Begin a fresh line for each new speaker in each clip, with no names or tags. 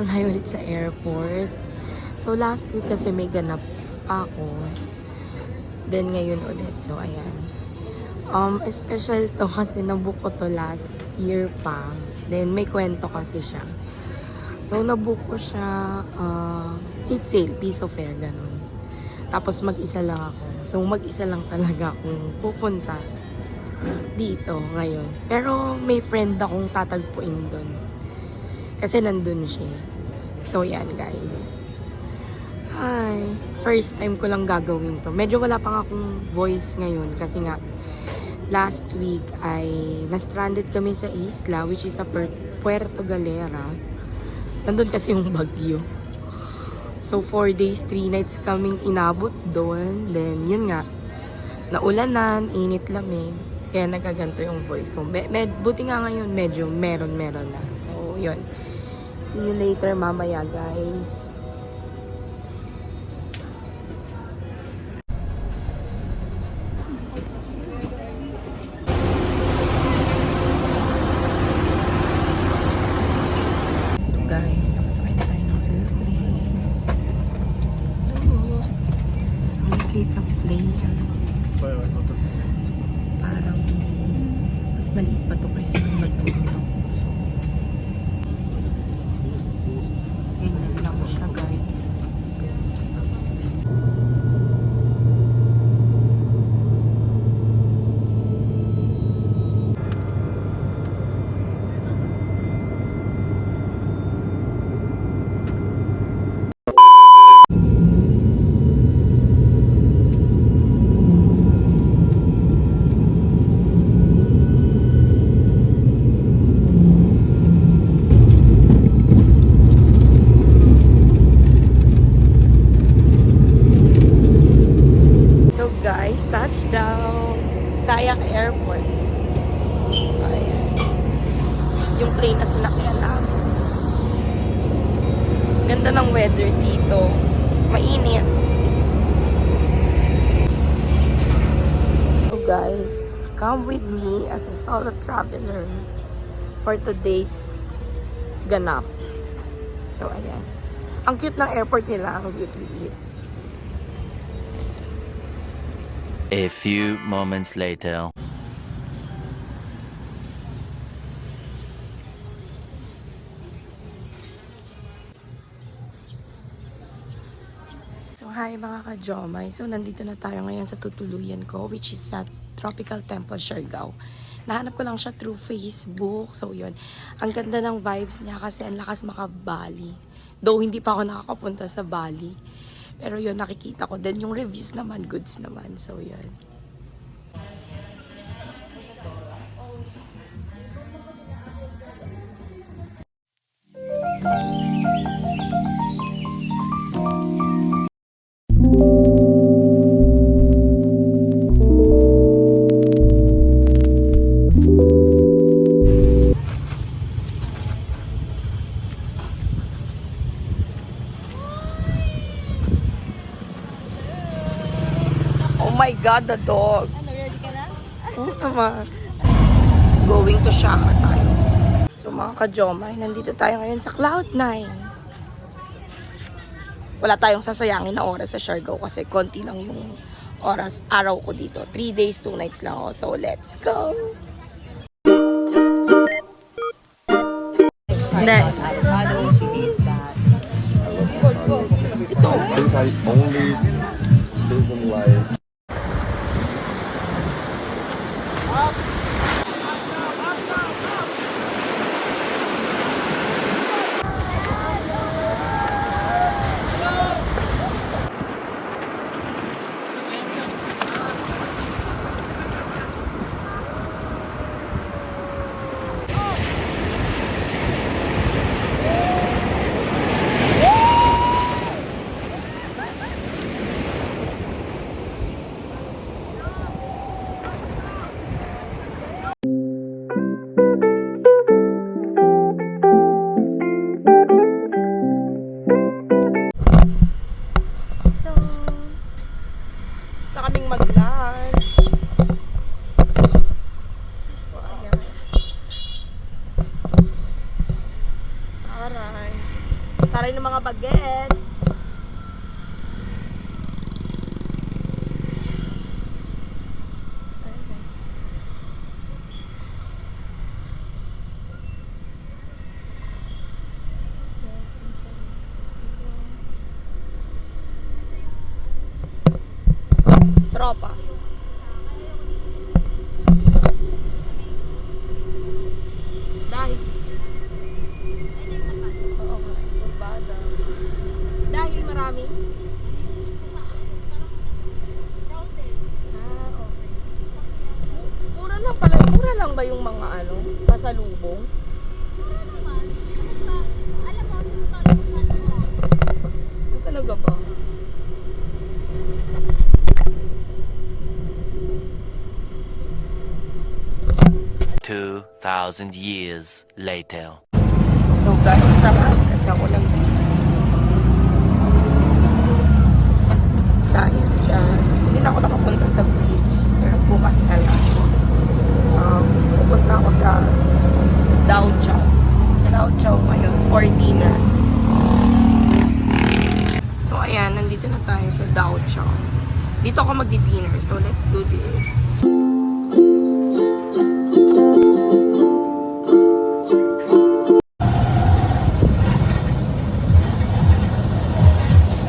na tayo ulit sa airport. So, last week kasi may ganap ako. Then, ngayon ulit. So, ayan. Special to kasi nabook ko to last year pa. Then, may kwento kasi siya. So, nabook ko siya seat sale, piece of fare, ganun. Tapos, mag-isa lang ako. So, mag-isa lang talaga akong pupunta dito ngayon. Pero, may friend akong tatagpuin doon. Kasi nandun siya. So, yan guys. Hi. First time ko lang gagawin to. Medyo wala pang akong voice ngayon. Kasi nga, last week ay na-stranded kami sa isla, which is sa Puerto Galera. Nandun kasi yung bagyo. So, 4 days, 3 nights kaming inabot doon. Then, yun nga, naulanan, init lamig. Kaya nagaganto yung voice ko. Buti nga ngayon, medyo meron na. So, yun. See you later mamaya, guys. So, guys, nakasakay na tayo ng airplane. Look! Ang liit ng plane. Parang mas maliit pa to kaysa nung nagtulog ako. So, ganyan lang siya, guys. Guys, touchdown! Sayak Airport. So, ayan. Yung plane na sinakyan namin. Ganda ng weather dito. Mainit. So guys, come with me as a solo traveler for today's ganap. So, ayan. Ang cute ng airport nila. Ang liit-liit.
A few moments later.
So, hi mga ka-jomay. So, nandito na tayo ngayon sa tutuluyan ko, which is sa Tropical Temple, Siargao. Nahanap ko lang siya through Facebook. So, yun. Ang ganda ng vibes niya kasi ang lakas maka-Bali. Though, hindi pa ako nakakapunta sa Bali. Pero yun, nakikita ko. Then, yung reviews naman, goods naman. So, yun. Oh my God, the dog.
Ano, ready ka na?
Oo naman. Going to Shaka tayo. So mga ka-jomay, nandito tayo ngayon sa Cloud9. Wala tayong sasayangin na oras sa Siargao kasi konti lang yung oras, araw ko dito. 3 days, 2 nights lang ako. So let's go! Hindi.
Avocado, cheese, that.
I think I only doesn't like.
para ng mga bagets. Tropa. Dahil. Oo nga, urbada. Dahil marami. Okay. Mura lang pala. Mura lang ba yung mga ano, pasalubong? Talaga ba?
2,000 years later.
So guys, tara. Kasi ako lang busy. Dahil dyan. Hindi na ako nakapunta sa beach. Pero bukas na lang. Pupunta ako sa Dao Chow. Dao Chow ngayon for dinner. So ayan, nandito na tayo sa Dao Chow. Dito ako magdi-dinner. So let's do this.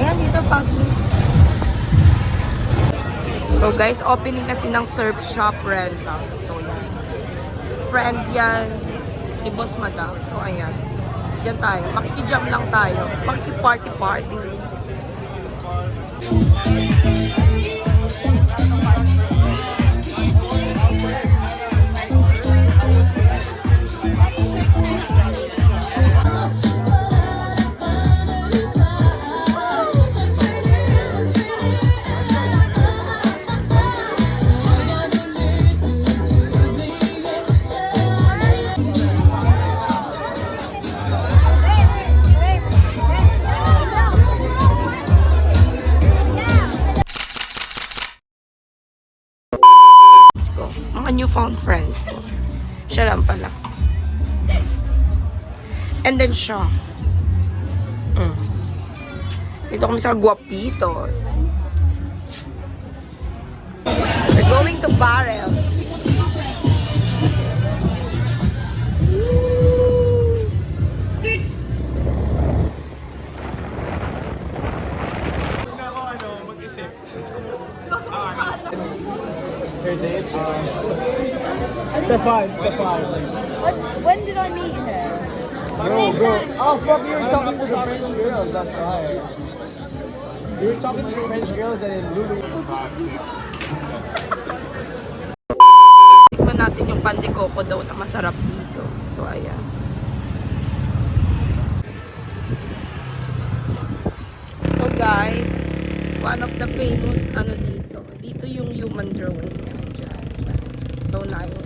Ayan, dito Pagnips. So guys, opening kasi ng surf shop rental. So yan. Friend yan ni Boss Madam. So ayan. Diyan tayo. Makikijam lang tayo. Makiki-party-party. Ko. Mga newfound friends ko. Siya lang pala. And then siya. Dito kami sa Guapitos. We're going to Barrel.
Stefan.
When did I meet her?
Bro. Oh, fuck, you were talking to some French girls, that's why. You were talking to French girls and then Lulu.
Tikman natin yung pan de coco daw na masarap dito. So, ayan. So, guys, one of the famous, dito. Dito yung human drone niya. Diyan. So, nice.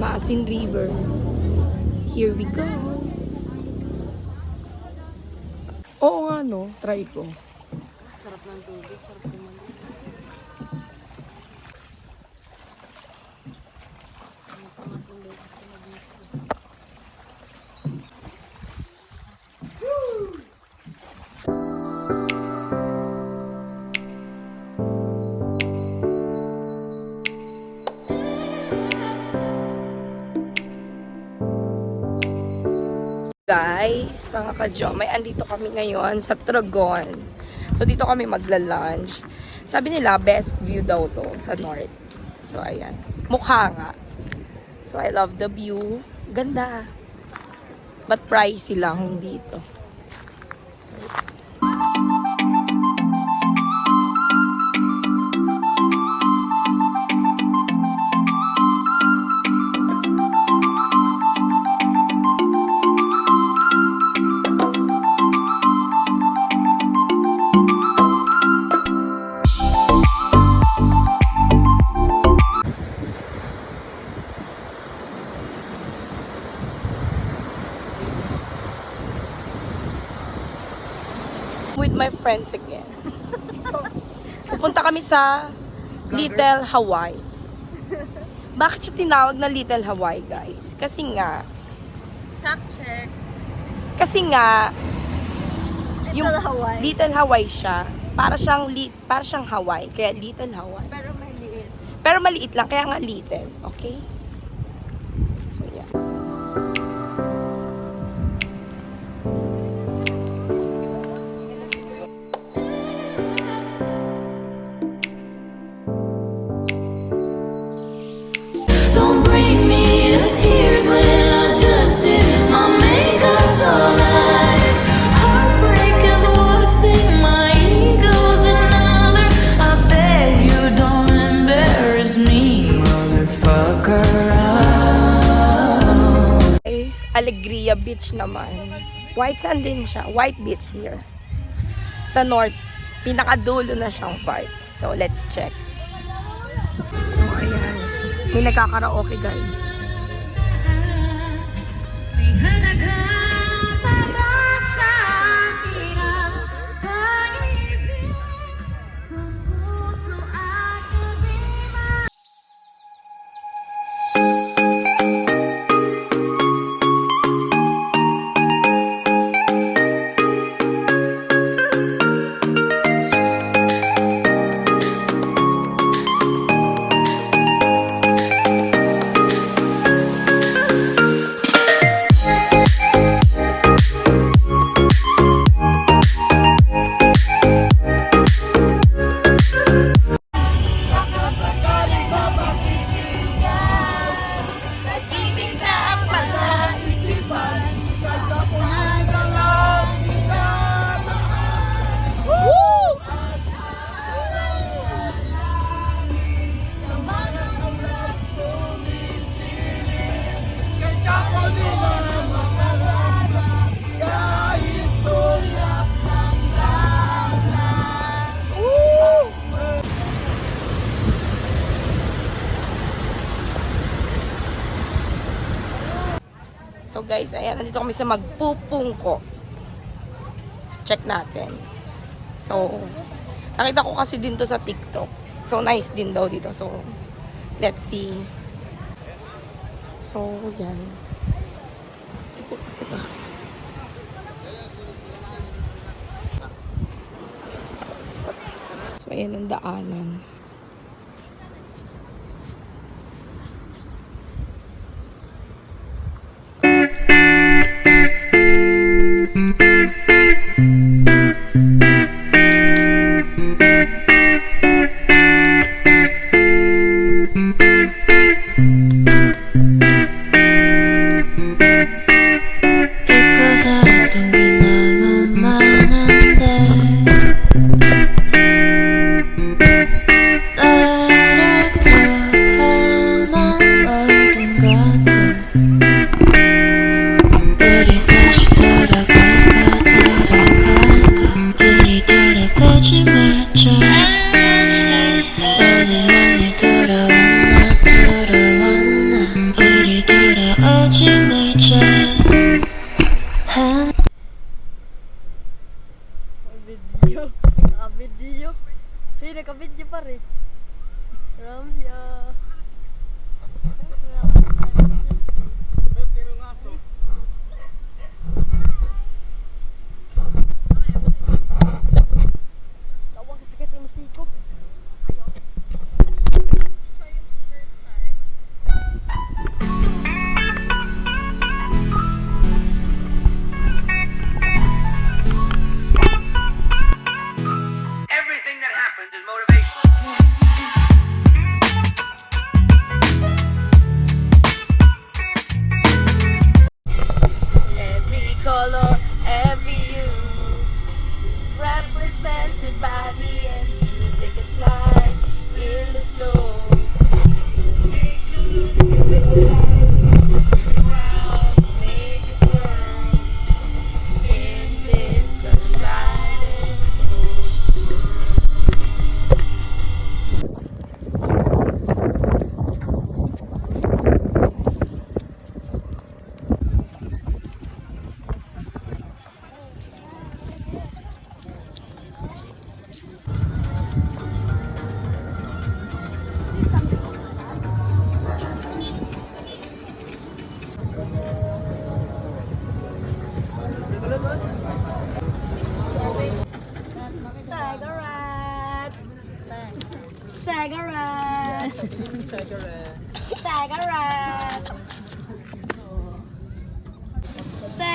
Maasin River. Here we go. Oo nga no, try ko. Sarap ng tubig, sarap naman. Guys, mga ka-jomay, andito kami ngayon sa Tragon. So, dito kami magla-lunch. Sabi nila, best view daw to sa north. So, ayan. Mukha nga. So, I love the view. Ganda. But pricey lang dito. So, with my friends again. Pupunta kami sa Little Hawaii. Bakit siya tinawag na Little Hawaii, guys? Kasi nga,
Fact check.
yung
Hawaii.
Little Hawaii siya. Para siyang Hawaii, kaya Little Hawaii.
Pero maliit.
Pero maliit lang, kaya nga little. Okay? So, yeah.
Don't bring me to tears when I just did my makeup so nice. Heartbreak is one thing, my ego's another. I beg you don't embarrass me, motherfucker.
Guys, Alegria Beach naman. White sand din siya. White beach here. Sa north, pinakadulo na siyang part. So, let's check. So, ayan. May nagkakaraoke, guys. So guys, ayan, nandito kami sa Magpupungko. Check natin. So, nakita ko kasi din to sa TikTok. So, nice din daw dito. So, let's see. So, yan. So, ayan ang daanan.
Ikaw sa itong ginamamanan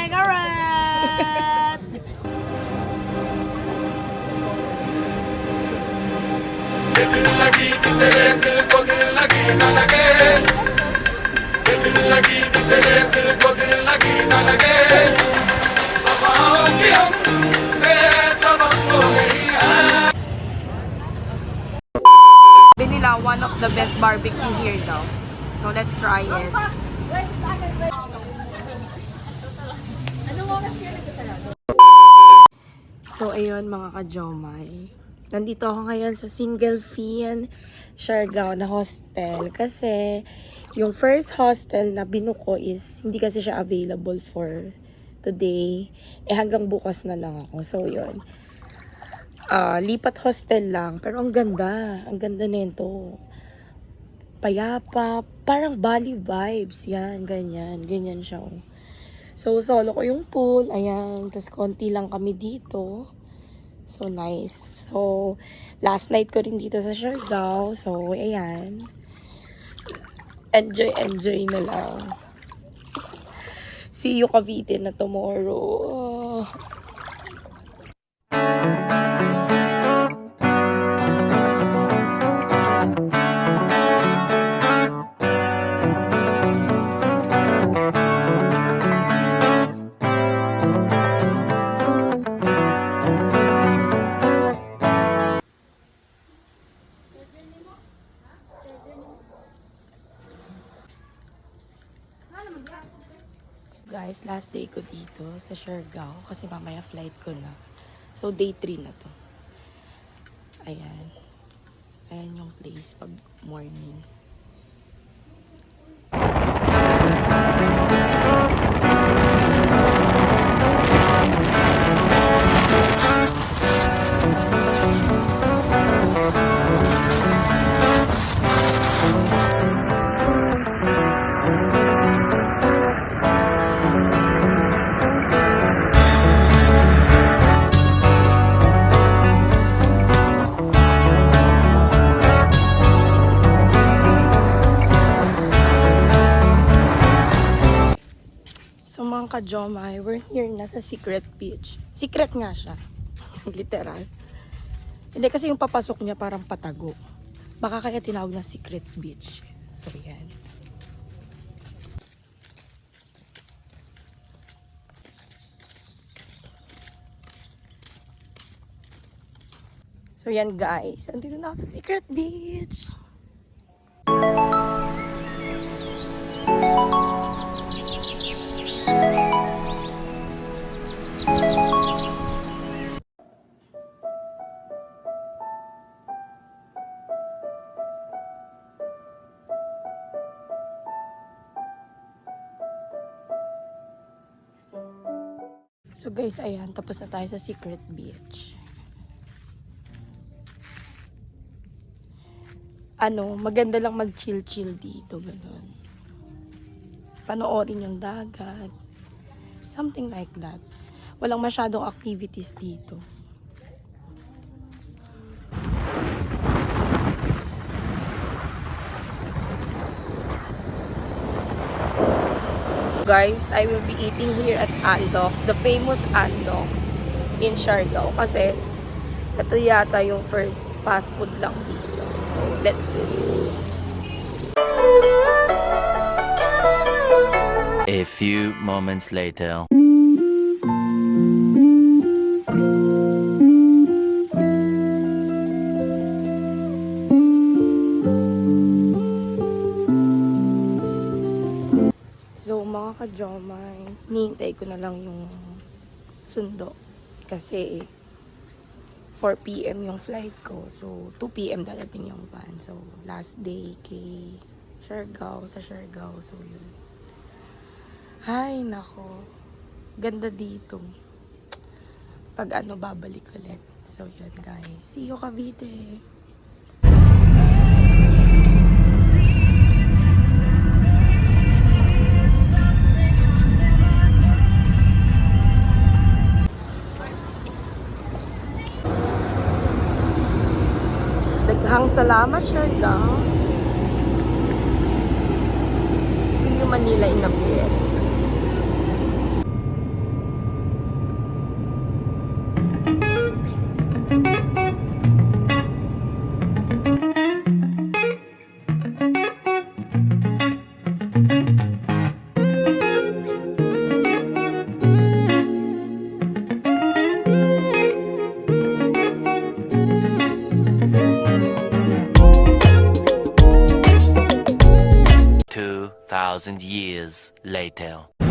Mega Rats!
Nila one of the best barbecue here daw. So let's try it. So ayun mga ka-jomay. Nandito ako ngayon sa Single Fin Siargao na hostel kasi yung first hostel na binuko is hindi kasi siya available for today. Hanggang bukas na lang ako. So yun. Lipat hostel lang. Pero ang ganda. Ang ganda nito. Payapa. Parang Bali vibes. Yan, ganyan. Ganyan siya. Oh. So, solo ko yung pool. Ayan. Tapos, konti lang kami dito. So, nice. So, last night ko rin dito sa Siargao. So, ayan. Enjoy na lang. See you Cavite na tomorrow. Guys, last day ko dito sa Siargao kasi mamaya flight ko na. So, day 3 na to. Ayan. Ayan yung place pag morning. So mga ka-jomay, we're here na sa Secret Beach. Secret nga siya. Literal. Hindi kasi yung papasok niya parang patago. Baka kaya tinawag na Secret Beach. So yan. So yan guys. Andito na ako sa Secret Beach. So guys, ayan, tapos na tayo sa Secret Beach. Maganda lang mag-chill-chill dito, ganun. Panoorin yung dagat. Something like that. Walang masyadong activities dito. Guys, I will be eating here at Andox, the famous Andox in Siargao. Kasi ito yata yung first fast food lang dito. So, let's do this.
A few moments later.
So, mga ka-jomay, hinihintay ko na lang yung sundo. Kasi 4 p.m. yung flight ko. So, 2 p.m. dadating yung van. So, last day kay Siargao, sa Siargao. So, yun. Ay, nako. Ganda dito. Pag babalik ulit. So, yun guys. See you Cavite! Daghang salamat, Siargao. See you Manila in a bit.
2,000 years later.